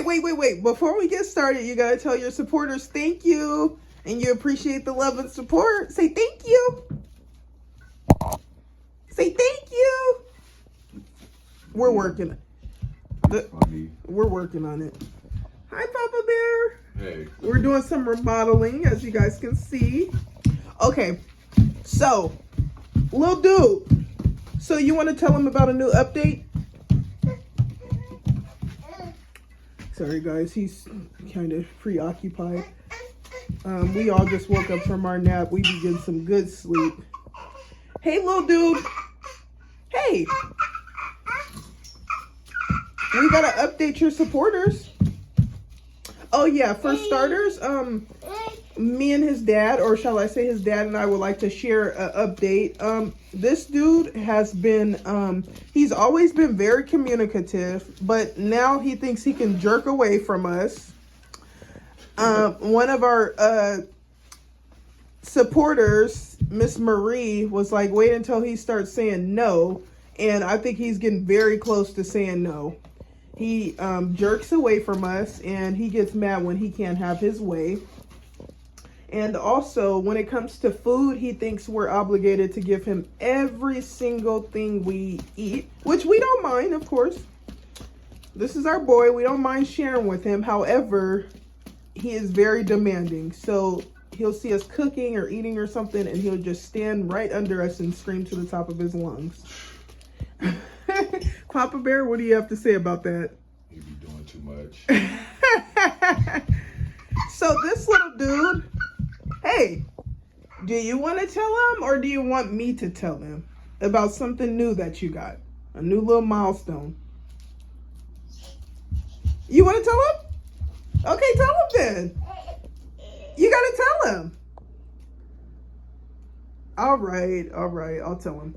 Wait. Before we get started, you gotta tell your supporters thank you. And you appreciate the love and support. Say thank you. Say thank you. We're working. We're working on it. Hi, Papa Bear. Hey. We're doing some remodeling, as you guys can see. Okay, so, little dude. So you want to tell him about a new update? Sorry, guys. He's kind of preoccupied. We all just woke up from our nap. We be getting some good sleep. Hey, little dude. Hey. We gotta update your supporters. Oh yeah, for starters, me and his dad, or shall I say his dad and I, would like to share an update. This dude has been, he's always been very communicative, but now he thinks he can jerk away from us. One of our supporters, Miss Marie, was like, wait until he starts saying no. And I think he's getting very close to saying no. He jerks away from us, and he gets mad when he can't have his way. And also, when it comes to food, he thinks we're obligated to give him every single thing we eat, which we don't mind, of course. This is our boy. We don't mind sharing with him. However, he is very demanding. So he'll see us cooking or eating or something, and he'll just stand right under us and scream to the top of his lungs. Papa Bear, what do you have to say about that? You be doing too much. So this little dude, hey, do you want to tell him, or do you want me to tell him about something new that you got? A new little milestone. You want to tell him? Okay, tell him then. You got to tell him. All right, I'll tell him.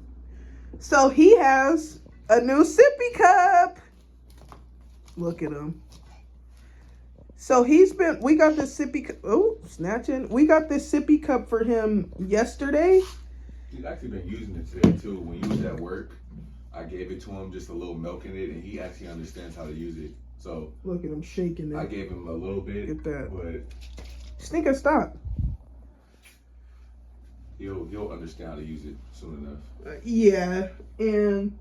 So he has a new sippy cup. Look at him. So we got this sippy cup. Oh, snatching. We got this sippy cup for him yesterday. He's actually been using it today too. When he was at work, I gave it to him, just a little milk in it, and he actually understands how to use it. So look at him shaking it. I gave him a little bit. Look at that. But Stinker, stop. He'll understand how to use it soon enough. Yeah, and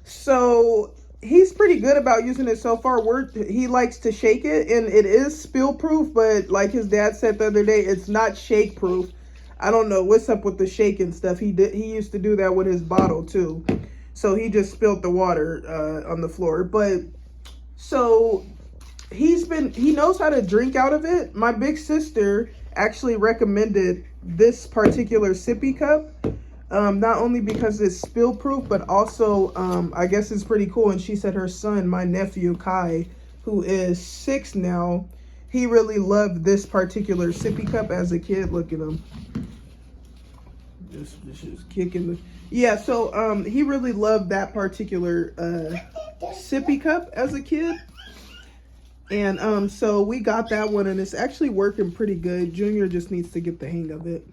so he's pretty good about using it so far. He likes to shake it, and it is spill proof, but like his dad said the other day, it's not shake proof. I don't know what's up with the shaking stuff. He used to do that with his bottle too, so he just spilled the water on the floor. But so he knows how to drink out of it. My big sister actually recommended this particular sippy cup, not only because it's spill proof, but also I guess it's pretty cool. And she said her son, my nephew Kai, who is 6 now, he really loved this particular sippy cup as a kid. Look at him, just kicking the so he really loved that particular sippy cup as a kid. And so we got that one, and it's actually working pretty good. Junior just needs to get the hang of it.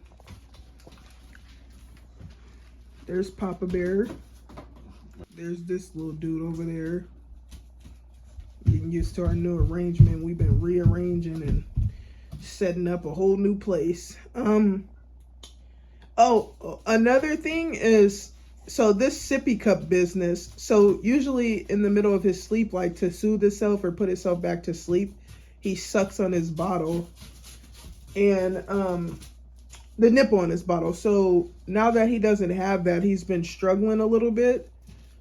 There's Papa Bear. There's this little dude over there. Getting used to our new arrangement. We've been rearranging and setting up a whole new place. Oh, another thing is, so this sippy cup business, so usually in the middle of his sleep, like to soothe himself or put himself back to sleep, he sucks on his bottle and the nipple on his bottle. So now that he doesn't have that, he's been struggling a little bit.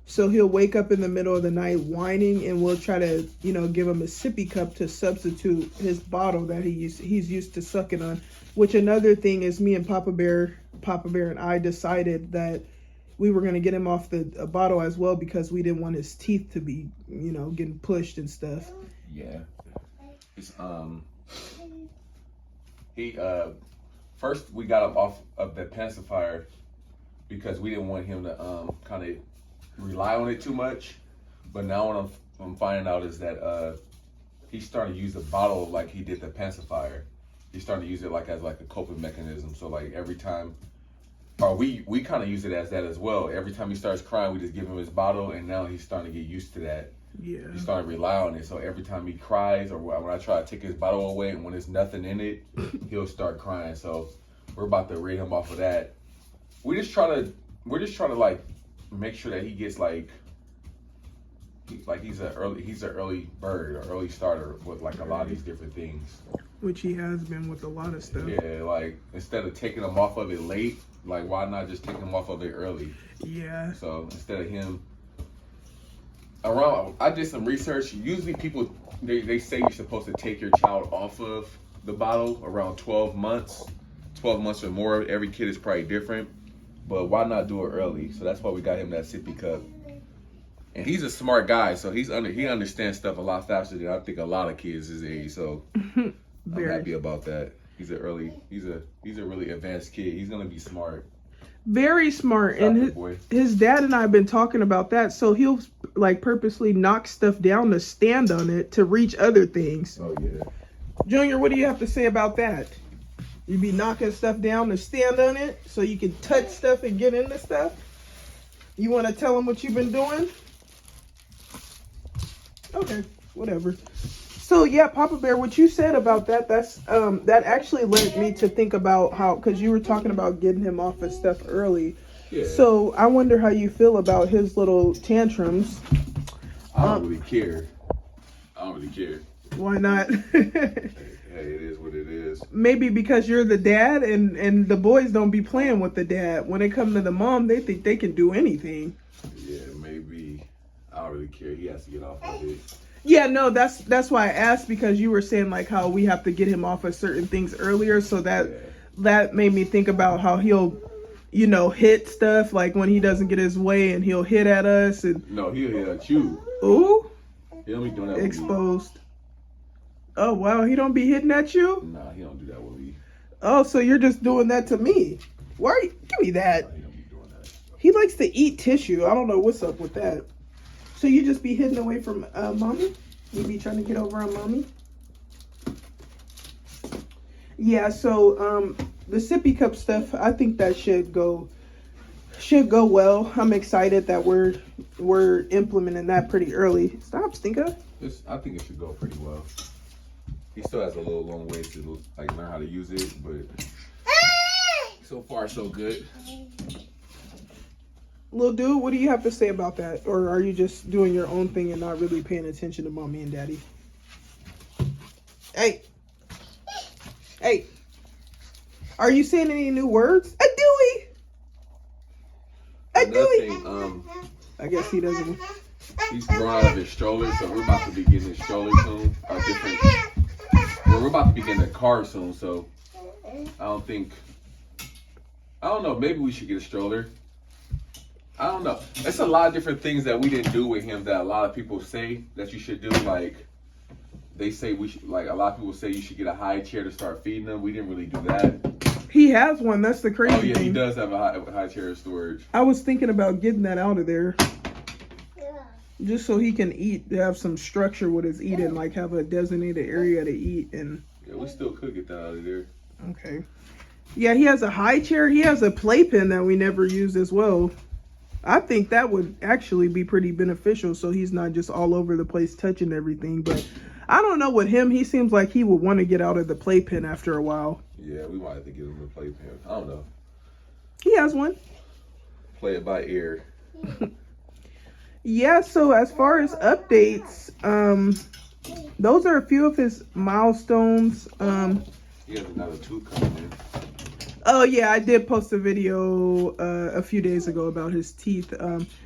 So he'll wake up in the middle of the night whining, and we'll try to, give him a sippy cup to substitute his bottle that he's used to sucking on. Which another thing is, me and Papa Bear and I decided that we were going to get him off the bottle as well, because we didn't want his teeth to be, getting pushed and stuff. Yeah. It's, first we got him off of the pacifier because we didn't want him to kind of rely on it too much. But now what I'm finding out is that he's starting to use the bottle like he did the pacifier. He's starting to use it as a coping mechanism. So every time, or we kind of use it as that as well. Every time he starts crying, we just give him his bottle, and now he's starting to get used to that. Yeah. He's starting to rely on it. So every time he cries, or when I try to take his bottle away, and when there's nothing in it, he'll start crying. So we're about to rid him off of that. We're just trying to like make sure that he gets like he's an early bird or early starter with like a lot of these different things. Which he has been with a lot of stuff. Yeah, like instead of taking him off of it late, like why not just take him off of it early? Yeah. So instead of him I did some research. Usually people they say you're supposed to take your child off of the bottle around 12 months. 12 months or more. Every kid is probably different. But why not do it early? So that's why we got him that sippy cup. And he's a smart guy, so he understands stuff a lot faster than I think a lot of kids his age. So I'm happy about that. He's a really advanced kid. He's gonna be smart. Very smart. And his dad and I have been talking about that. So he'll like purposely knock stuff down to stand on it to reach other things. Oh yeah. Junior, what do you have to say about that? You be knocking stuff down to stand on it so you can touch stuff and get into stuff? You want to tell him what you've been doing? Okay, whatever. So yeah, Papa Bear, what you said about that, that actually led me to think about how, because you were talking about getting him off of stuff early. Yeah. So I wonder how you feel about his little tantrums. I don't really care. Why not? Hey, it is what it is. Maybe because you're the dad and the boys don't be playing with the dad. When they come to the mom, they think they can do anything. Yeah, maybe. I don't really care. He has to get off of it. Yeah, no, that's why I asked, because you were saying like how we have to get him off of certain things earlier, so that made me think about how he'll, hit stuff like when he doesn't get his way, and he'll hit at us and. No, he'll hit at you. Ooh. He'll be doing that. Exposed. Oh wow, he don't be hitting at you? Nah, he don't do that with me. Oh, so you're just doing that to me? Why? Give me that. Nah, he don't be doing that. He likes to eat tissue. I don't know what's up with that. So you just be hitting away from mommy? You be trying to get over on mommy? Yeah. So the sippy cup stuff, I think that should go well. I'm excited that we're implementing that pretty early. Stop, Stinker. I think it should go pretty well. He still has a little long way to like learn how to use it, but so far so good. Little dude, what do you have to say about that? Or are you just doing your own thing and not really paying attention to mommy and daddy? Hey. Hey. Are you saying any new words? A Dewey. A Dewey. I guess he doesn't. He's growing out of his stroller, so we're about to be getting his stroller soon. We're about to be getting a car soon, so I don't know, maybe we should get a stroller. I don't know. It's a lot of different things that we didn't do with him that a lot of people say that you should do. Like, they say we should, like, a lot of people say you should get a high chair to start feeding them. We didn't really do that. He has one. That's the crazy thing. Oh, yeah, he does have a high chair of storage. I was thinking about getting that out of there. Just so he can eat, have some structure with his eating, like have a designated area to eat. And yeah, we still could get that out of there. Okay. Yeah, he has a high chair. He has a playpen that we never use as well. I think that would actually be pretty beneficial, so he's not just all over the place touching everything. But I don't know with him. He seems like he would want to get out of the playpen after a while. Yeah, we might have to get him a playpen. I don't know. He has one. Play it by ear. Yeah, so as far as updates, those are a few of his milestones. He has another tooth coming in. Oh yeah, I did post a video a few days ago about his teeth.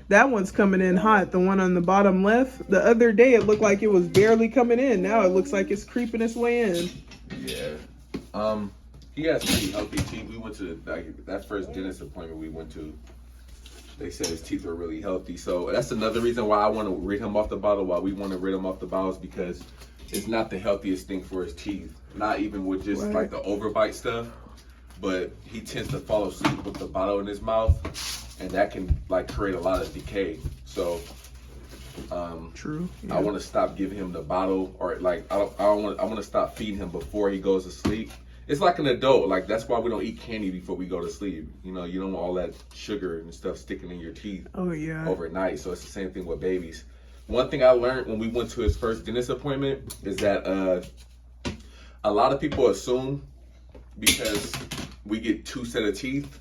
That one's coming in hot. The one on the bottom left. The other day it looked like it was barely coming in. Now it looks like it's creeping its way in. Yeah. He has pretty healthy teeth. We went to that first dentist appointment we went to. They said his teeth were really healthy. So that's another reason why I want to rid him off the bottle. Why we want to rid him off the bottles, because it's not the healthiest thing for his teeth. Not even with just like the overbite stuff. But he tends to fall asleep with the bottle in his mouth, and that can like create a lot of decay. So True. Yeah. I want to stop giving him the bottle, or like I want to stop feeding him before he goes to sleep. It's like an adult. Like, that's why we don't eat candy before we go to sleep. You know, you don't want all that sugar and stuff sticking in your teeth overnight. So it's the same thing with babies. one thing I learned when we went to his first dentist appointment is that a lot of people assume because we get 2 sets of teeth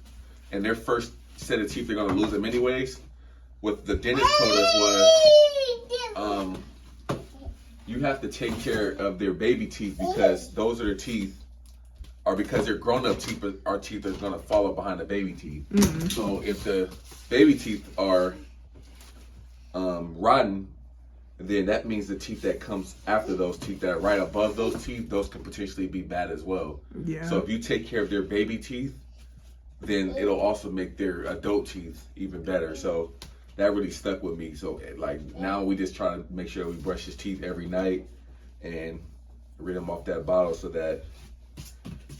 and their first set of teeth they're gonna lose them anyways. What the dentist told us was you have to take care of their baby teeth because those are their teeth, or because their grown-up teeth, our teeth are gonna follow behind the baby teeth. Mm-hmm. So if the baby teeth are rotten, then that means the teeth that comes after those teeth that are right above those teeth, those could potentially be bad as well. Yeah. So if you take care of their baby teeth, then it'll also make their adult teeth even better. So that really stuck with me. So like now we just try to make sure we brush his teeth every night and rid him off that bottle so that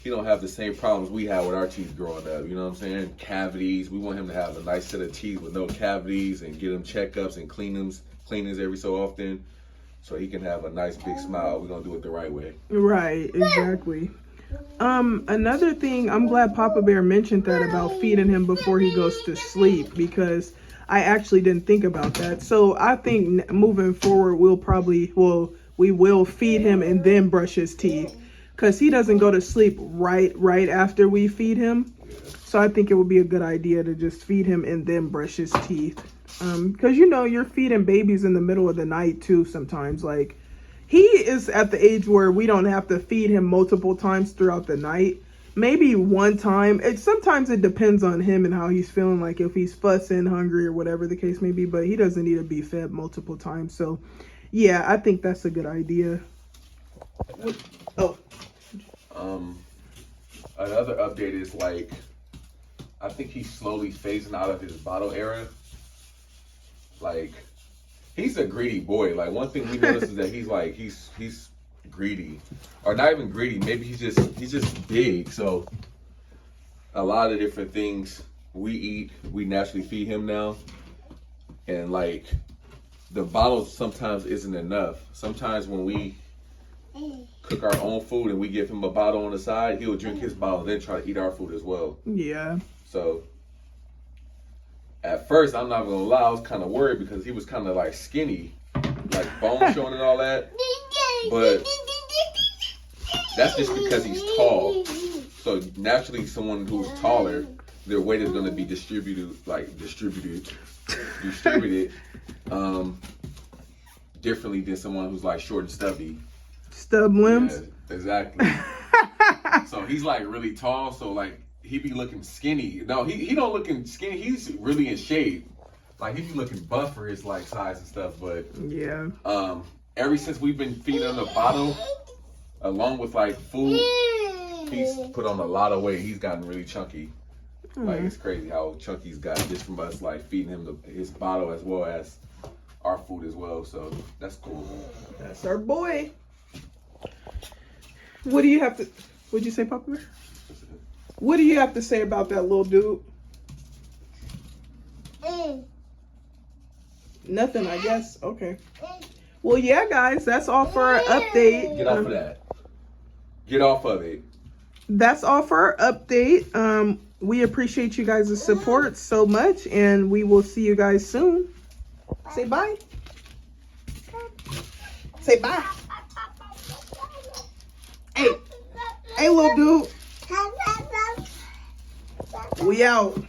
he don't have the same problems we had with our teeth growing up. You know what I'm saying? Cavities. We want him to have a nice set of teeth with no cavities and get him checkups and cleanings every so often so he can have a nice big smile. We're gonna do it the right way. Right, exactly. Another thing, I'm glad Papa Bear mentioned that about feeding him before he goes to sleep, because I actually didn't think about that. So I think moving forward, we will feed him and then brush his teeth, because he doesn't go to sleep right after we feed him. So I think it would be a good idea to just feed him and then brush his teeth. Because you're feeding babies in the middle of the night too sometimes. Like, he is at the age where we don't have to feed him multiple times throughout the night. Maybe one time. Sometimes it depends on him and how he's feeling, like if he's fussing, hungry, or whatever the case may be. But he doesn't need to be fed multiple times. So, yeah, I think that's a good idea. Another update is, like, I think he's slowly phasing out of his bottle era. Like, he's a greedy boy. Like, one thing we noticed is that he's greedy, or not even greedy. Maybe he's just big. So a lot of different things we eat, we naturally feed him now, and like the bottles sometimes isn't enough. Sometimes when we cook our own food and we give him a bottle on the side, he'll drink his bottle, then try to eat our food as well. Yeah. So at first, I'm not gonna lie, I was kind of worried because he was kind of like skinny, like bone showing and all that. But that's just because he's tall. So naturally, someone who's taller, their weight is gonna be distributed differently than someone who's like short and stubby. Stub limbs. Yeah, exactly. So he's like really tall, so like he be looking skinny. No, he don't looking skinny. He's really in shape. Like he be looking buff for his like size and stuff. But yeah. Ever since we've been feeding him the bottle, along with like food, he's put on a lot of weight. He's gotten really chunky. Like it's crazy how chunky he's got just from us like feeding him his bottle as well as our food as well. So that's cool. That's our boy. What do you have to? What'd you say, Papa? What do you have to say about that little dude? Nothing, I guess. Okay. Well, yeah, guys, that's all for our update. Get off of that. Get off of it. That's all for our update. We appreciate you guys' support so much, and we will see you guys soon. Say bye. Say bye. Hey, little dude. We out.